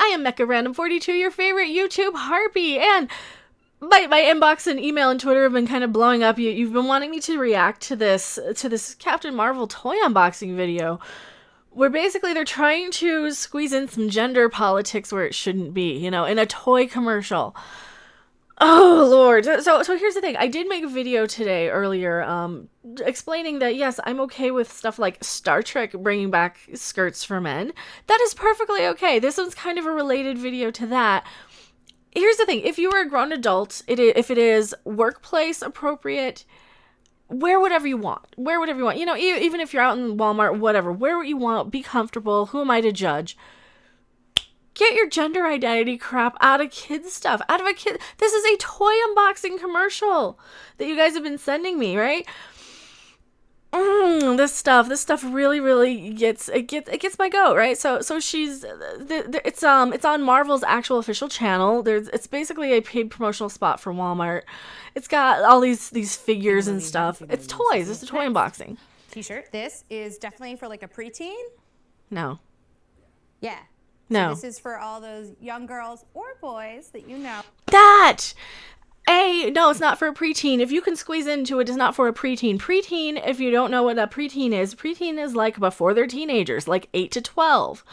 am Mecha Random 42, your favorite YouTube harpy, and my inbox and email and Twitter have been kind of blowing up. You've been wanting me to react to this Captain Marvel toy unboxing video, where basically they're trying to squeeze in some gender politics where it shouldn't be, in a toy commercial. Oh, Lord. So here's the thing. I did make a video today earlier explaining that, yes, I'm okay with stuff like Star Trek bringing back skirts for men. That is perfectly okay. This one's kind of a related video to that. Here's the thing. If you are a grown adult, if it is workplace appropriate, wear whatever you want. Wear whatever you want. Even if you're out in Walmart, whatever. Wear what you want. Be comfortable. Who am I to judge? Get your gender identity crap out of kids stuff. Out of a kid. This is a toy unboxing commercial that you guys have been sending me, right? This stuff really, really gets my goat, right? So she's it's on Marvel's actual official channel. It's basically a paid promotional spot for Walmart. It's got all these figures and stuff. It's toys. It's a toy unboxing. T-shirt. This is definitely for like a preteen. No. Yeah. No. So this is for all those young girls or boys that you know. No, it's not for a preteen. If you can squeeze into it, it's not for a preteen. Preteen, if you don't know what a preteen is like before they're teenagers, like 8 to 12.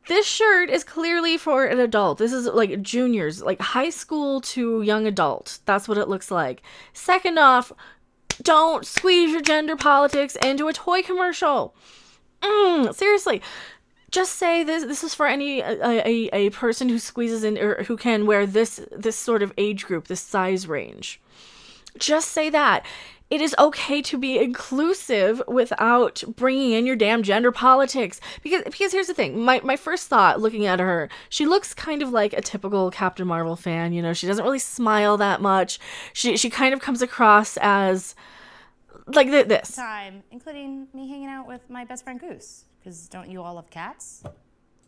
This shirt is clearly for an adult. This is like juniors, like high school to young adult. That's what it looks like. Second off, don't squeeze your gender politics into a toy commercial. Seriously. Just say this is for any a person who squeezes in or who can wear this sort of age group, this size range. Just say that. It is okay to be inclusive without bringing in your damn gender politics. Because here's the thing. My first thought looking at her, she looks kind of like a typical Captain Marvel fan. She doesn't really smile that much. She kind of comes across as like this. Time, including me hanging out with my best friend Goose. Because don't you all love cats?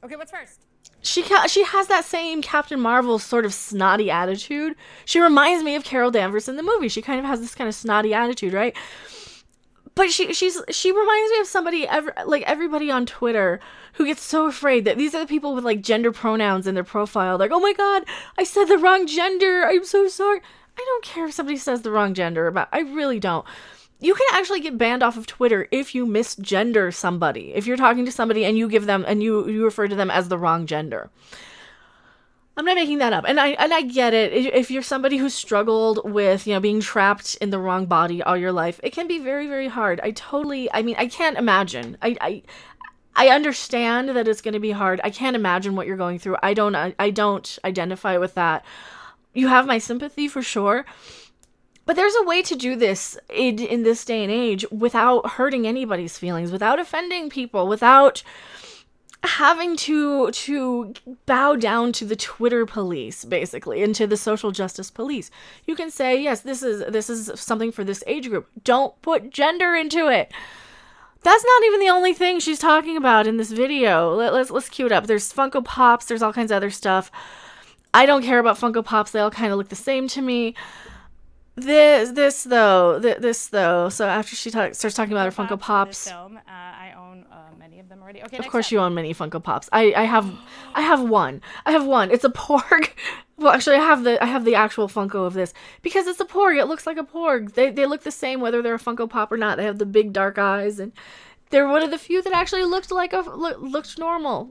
Okay, what's first? She has that same Captain Marvel sort of snotty attitude. She reminds me of Carol Danvers in the movie. She kind of has this kind of snotty attitude, right? But she reminds me of somebody, everybody on Twitter who gets so afraid that these are the people with like gender pronouns in their profile. Like, oh my God, I said the wrong gender. I'm so sorry. I don't care if somebody says the wrong gender. I really don't. You can actually get banned off of Twitter if you misgender somebody. If you're talking to somebody and you give them and you refer to them as the wrong gender. I'm not making that up. And I get it. If you're somebody who struggled with, being trapped in the wrong body all your life, it can be very, very hard. I can't imagine. I understand that it's going to be hard. I can't imagine what you're going through. I don't identify with that. You have my sympathy for sure. But there's a way to do this in this day and age without hurting anybody's feelings, without offending people, without having to bow down to the Twitter police, basically, and to the social justice police. You can say, yes, this is something for this age group. Don't put gender into it. That's not even the only thing she's talking about in this video. Let's cue it up. There's Funko Pops. There's all kinds of other stuff. I don't care about Funko Pops. They all kind of look the same to me. This though. So after she starts talking about her Funko Pops, I own many of them already. Okay, of course you own many Funko Pops. I have one. It's a porg. Well, actually, I have the actual Funko of this because it's a porg. It looks like a porg. They look the same whether they're a Funko Pop or not. They have the big dark eyes, and they're one of the few that actually looked normal.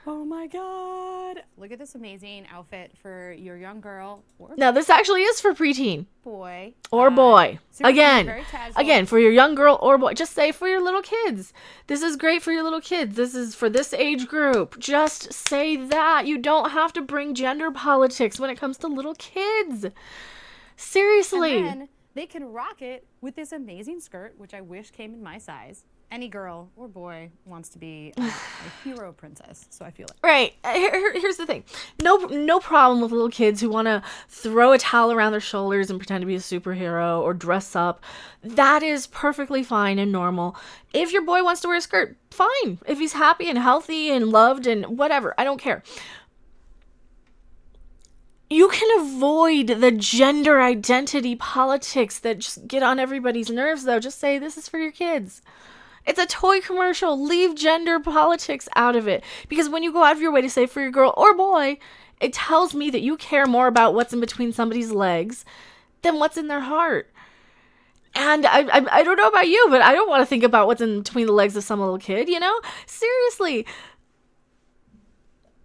Oh my God. Look at this amazing outfit for your young girl. Now, this actually is for preteen. Boy. Or boy. Again, for your young girl or boy. Just say for your little kids. This is great for your little kids. This is for this age group. Just say that. You don't have to bring gender politics when it comes to little kids. Seriously. And then they can rock it with this amazing skirt, which I wish came in my size. Any girl or boy wants to be a hero princess, so I feel it. Right. Here's the thing. No problem with little kids who want to throw a towel around their shoulders and pretend to be a superhero or dress up. That is perfectly fine and normal. If your boy wants to wear a skirt, fine. If he's happy and healthy and loved and whatever, I don't care. You can avoid the gender identity politics that just get on everybody's nerves, though. Just say, this is for your kids. It's a toy commercial. Leave gender politics out of it. Because when you go out of your way to say for your girl or boy, it tells me that you care more about what's in between somebody's legs than what's in their heart. And I don't know about you, but I don't want to think about what's in between the legs of some little kid, you know? Seriously.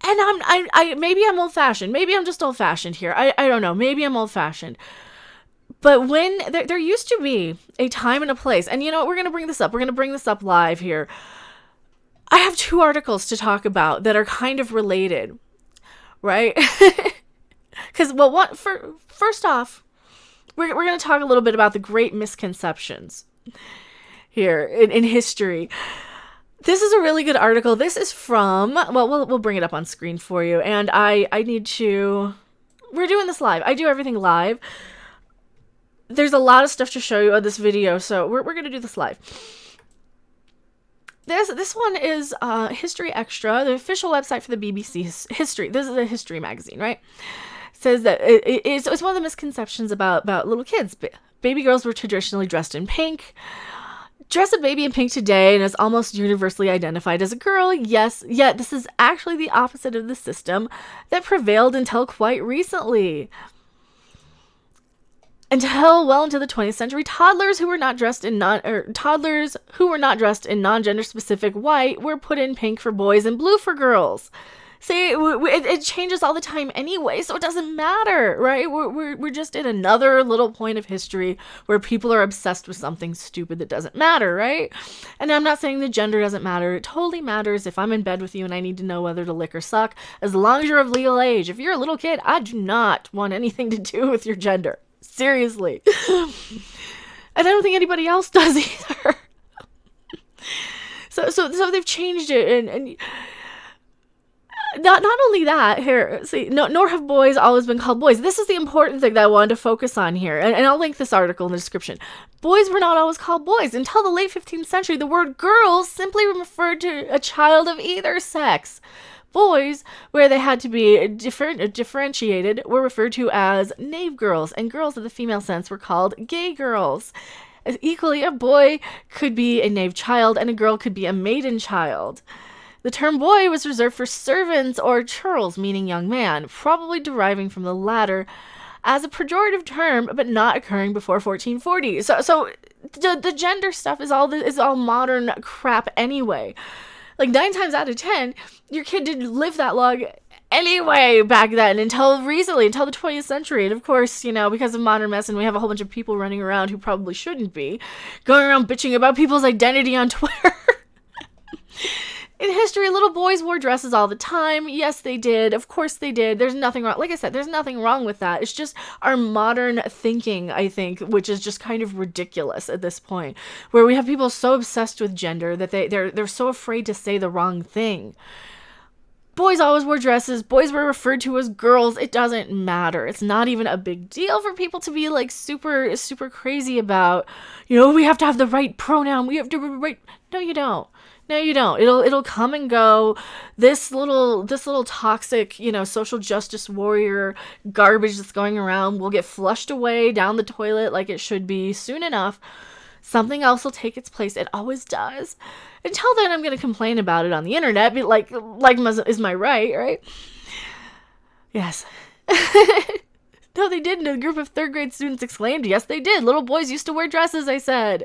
And I maybe I'm old-fashioned. Maybe I'm just old-fashioned here. I don't know. Maybe I'm old-fashioned. But when there used to be a time and a place, and you know, we're going to bring this up. We're going to bring this up live here. I have 2 articles to talk about that are kind of related, right? Because, well, first off, we're going to talk a little bit about the great misconceptions here in history. This is a really good article. This is from, well, we'll bring it up on screen for you. And I need to, we're doing this live. I do everything live. There's a lot of stuff to show you on this video, so we're going to do this live. This one is History Extra, the official website for the BBC History. This is a history magazine, right? It says that it's one of the misconceptions about little kids. Baby girls were traditionally dressed in pink. Dress a baby in pink today and is almost universally identified as a girl. Yes, yet this is actually the opposite of the system that prevailed until quite recently. Until well into the 20th century, toddlers who were not dressed in non-gender specific white were put in pink for boys and blue for girls. See, it changes all the time anyway, so it doesn't matter, right? We're just in another little point of history where people are obsessed with something stupid that doesn't matter, right? And I'm not saying the gender doesn't matter. It totally matters. If I'm in bed with you and I need to know whether to lick or suck, as long as you're of legal age. If you're a little kid, I do not want anything to do with your gender. Seriously. And I don't think anybody else does either. So they've changed it, and not only that, here, see, nor have boys always been called boys. This is the important thing that I wanted to focus on here, and I'll link this article in the description. Boys were not always called boys. Until the late 15th century, the word girls simply referred to a child of either sex. Boys, where they had to be differentiated, were referred to as knave girls, and girls of the female sense were called gay girls. Equally, a boy could be a knave child, and a girl could be a maiden child. The term boy was reserved for servants or churls, meaning young man, probably deriving from the latter as a pejorative term, but not occurring before 1440. So the gender stuff is all modern crap anyway. Like 9 times out of 10, your kid didn't live that long anyway back then until recently, until the 20th century. And of course, you know, because of modern medicine, we have a whole bunch of people running around who probably shouldn't be, going around bitching about people's identity on Twitter. In history, little boys wore dresses all the time. Yes, they did. Of course they did. There's nothing wrong. Like I said, there's nothing wrong with that. It's just our modern thinking, I think, which is just kind of ridiculous at this point, where we have people so obsessed with gender that they're so afraid to say the wrong thing. Boys always wore dresses. Boys were referred to as girls. It doesn't matter. It's not even a big deal for people to be like super, super crazy about, you know, we have to have the right pronoun. We have to right. No, you don't. No, you don't. It'll come and go. This little toxic, you know, social justice warrior garbage that's going around will get flushed away down the toilet like it should be soon enough. Something else will take its place. It always does. Until then, I'm going to complain about it on the internet. Be like is my right? Yes. No, they didn't. A group of 3rd grade students exclaimed, yes, they did. Little boys used to wear dresses, I said.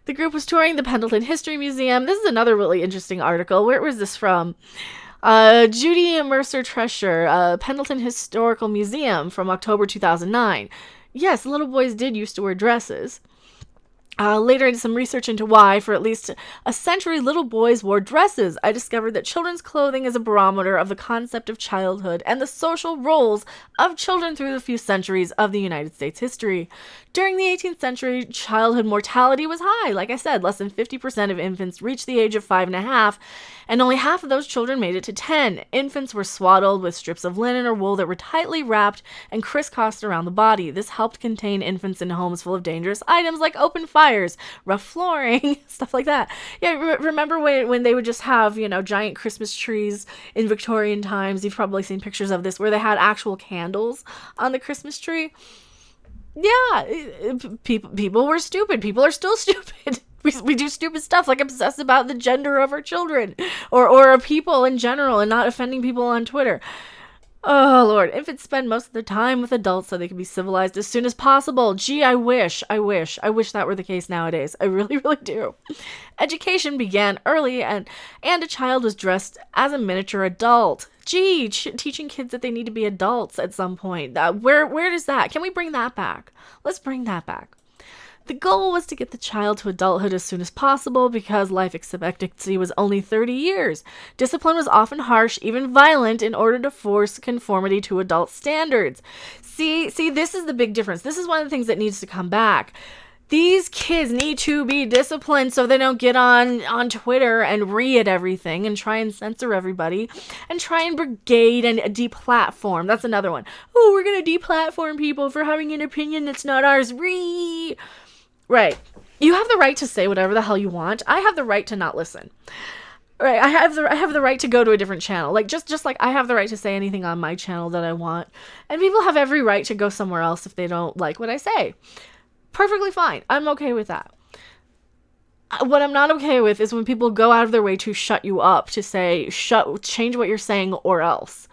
The group was touring the Pendleton History Museum. This is another really interesting article. Where was this from? Judy Mercer Treasure, Pendleton Historical Museum from October 2009. Yes, little boys did used to wear dresses. Later, I did some research into why, for at least a century, little boys wore dresses. I discovered that children's clothing is a barometer of the concept of childhood and the social roles of children through the few centuries of the United States history. During the 18th century, childhood mortality was high. Like I said, less than 50% of infants reached the age of 5.5, and only half of those children made it to 10. Infants were swaddled with strips of linen or wool that were tightly wrapped and crisscrossed around the body. This helped contain infants in homes full of dangerous items like open fires, rough flooring, stuff like that. Yeah, remember when they would just have, you know, giant Christmas trees in Victorian times? You've probably seen pictures of this where they had actual candles on the Christmas tree. Yeah, people were stupid. People are still stupid. We do stupid stuff like obsess about the gender of our children or people in general and not offending people on Twitter. Oh, Lord. Infants spend most of their time with adults so they can be civilized as soon as possible. Gee, I wish that were the case nowadays. I really, really do. Education began early and a child was dressed as a miniature adult. Gee, teaching kids that they need to be adults at some point. Where does that? Can we bring that back? Let's bring that back. The goal was to get the child to adulthood as soon as possible because life expectancy was only 30 years. Discipline was often harsh, even violent, in order to force conformity to adult standards. See, this is the big difference. This is one of the things that needs to come back. These kids need to be disciplined so they don't get on Twitter and read everything and try and censor everybody and try and brigade and deplatform. That's another one. Oh, we're going to deplatform people for having an opinion that's not ours. Right. You have the right to say whatever the hell you want. I have the right to not listen. Right. I have the right to go to a different channel. Like just like I have the right to say anything on my channel that I want. And people have every right to go somewhere else if they don't like what I say. Perfectly fine. I'm okay with that. What I'm not okay with is when people go out of their way to shut you up, to say, change what you're saying or else.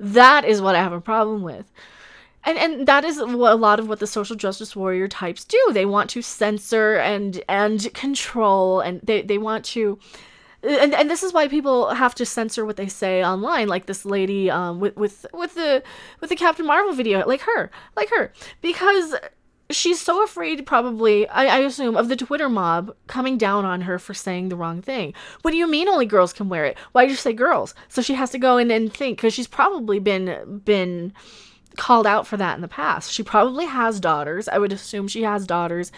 That is what I have a problem with. And that is a lot of what the social justice warrior types do. They want to censor and control, and they want to, and this is why people have to censor what they say online, like this lady with the Captain Marvel video, like her, because she's so afraid, probably, I assume, of the Twitter mob coming down on her for saying the wrong thing. What do you mean only girls can wear it? Why did you say girls? So she has to go in and think, because she's probably been called out for that in the past. She probably has daughters. I would assume she has daughters.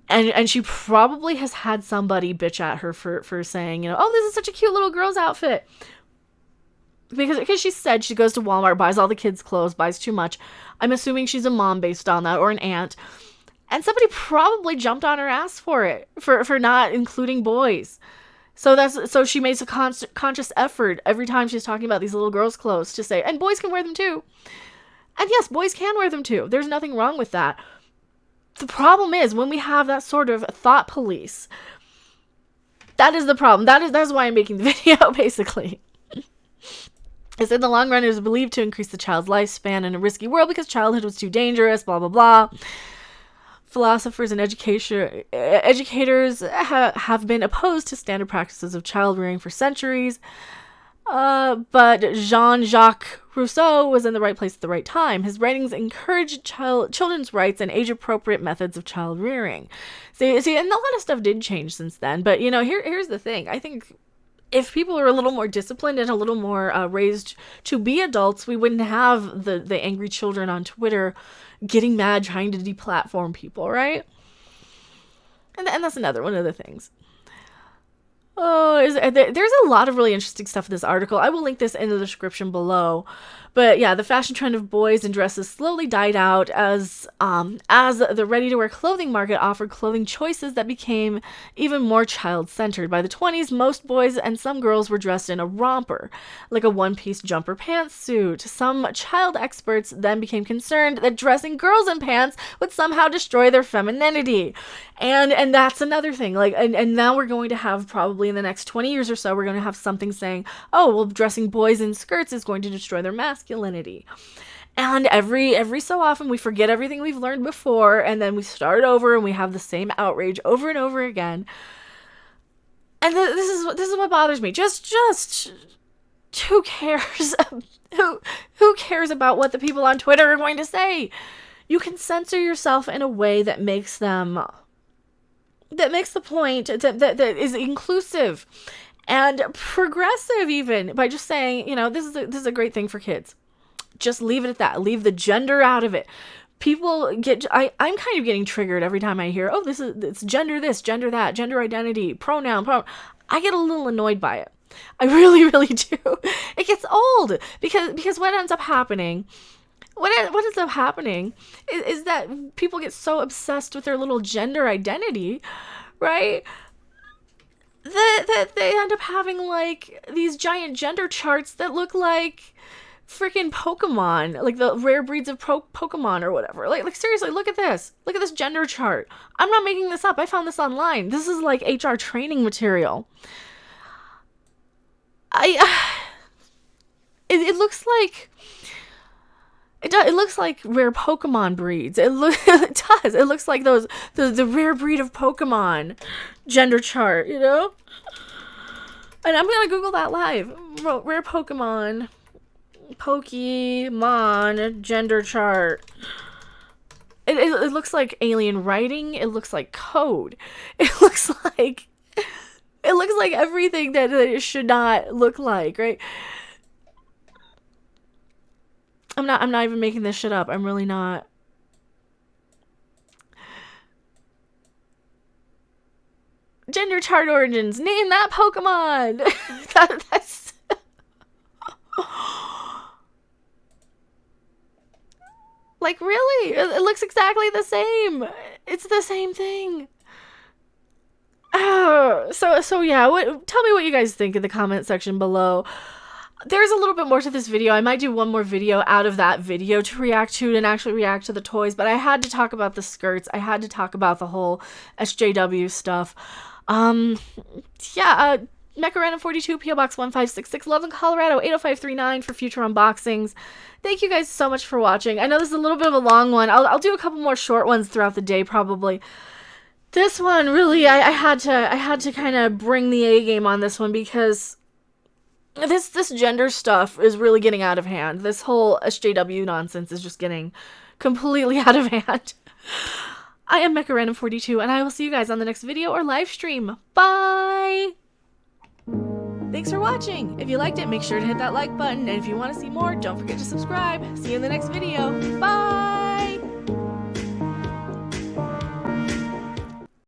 And she probably has had somebody bitch at her for saying, oh, this is such a cute little girl's outfit. Because she said she goes to Walmart, buys all the kids' clothes, buys too much. I'm assuming she's a mom based on that, or an aunt. And somebody probably jumped on her ass for it, for not including boys. So she makes a conscious effort every time she's talking about these little girls' clothes to say, and boys can wear them too. And yes, boys can wear them too. There's nothing wrong with that. The problem is when we have that sort of thought police. That is the problem. That's why I'm making the video, basically. Is in the long run, it is believed to increase the child's lifespan in a risky world because childhood was too dangerous, blah, blah, blah. Philosophers and educators have been opposed to standard practices of child rearing for centuries. But Jean-Jacques Rousseau was in the right place at the right time. His writings encouraged children's rights and age-appropriate methods of child rearing. See, and a lot of stuff did change since then. But, here's the thing. I think if people were a little more disciplined and a little more raised to be adults, we wouldn't have the angry children on Twitter getting mad trying to deplatform people, right? And that's another one of the things. Oh, there's a lot of really interesting stuff in this article. I will link this in the description below. But yeah, the fashion trend of boys in dresses slowly died out as the ready-to-wear clothing market offered clothing choices that became even more child-centered. By the 1920s, most boys and some girls were dressed in a romper, like a one-piece jumper pantsuit. Some child experts then became concerned that dressing girls in pants would somehow destroy their femininity. And that's another thing. And now we're going to have, probably in the next 20 years or so, we're going to have something saying, oh, well, dressing boys in skirts is going to destroy their masculinity. And every so often we forget everything we've learned before, and then we start over and we have the same outrage over and over again. And this is what bothers me. Just who cares? Who cares about what the people on Twitter are going to say? You can censor yourself in a way that makes the point that is inclusive and progressive, even by just saying, this is a great thing for kids. Just leave it at that. Leave the gender out of it. People I'm kind of getting triggered every time I hear, it's gender this, gender that, gender identity, pronoun. I get a little annoyed by it. I really, really do. It gets old because what ends up happening is that people get so obsessed with their little gender identity, right? That they end up having like these giant gender charts that look like freaking Pokemon, like the rare breeds of Pokemon or whatever. Like seriously, look at this. Look at this gender chart. I'm not making this up. I found this online. This is like HR training material. It looks like it looks like rare Pokemon breeds. It does. It looks like the rare breed of Pokemon gender chart, you know? And I'm gonna Google that live. Rare Pokemon gender chart. It looks like alien writing. It looks like code. It looks like everything that it should not look like, right? I'm not even making this shit up. I'm really not. Gender chart origins. Name that Pokemon. That's like, really? It looks exactly the same. It's the same thing. So yeah, tell me what you guys think in the comment section below. There's a little bit more to this video. I might do one more video out of that video to react to and actually react to the toys, but I had to talk about the skirts. I had to talk about the whole SJW stuff. Yeah, Mecha Random 42, PO Box 1566, Loveland, Colorado 80539 for future unboxings. Thank you guys so much for watching. I know this is a little bit of a long one. I'll do a couple more short ones throughout the day probably. This one, really, I had to kind of bring the A game on this one because this gender stuff is really getting out of hand. This whole SJW nonsense is just getting completely out of hand. I am Mecha Random 42, and I will see you guys on the next video or live stream. Bye! Thanks for watching. If you liked it, make sure to hit that like button, and if you want to see more, don't forget to subscribe. See you in the next video. Bye!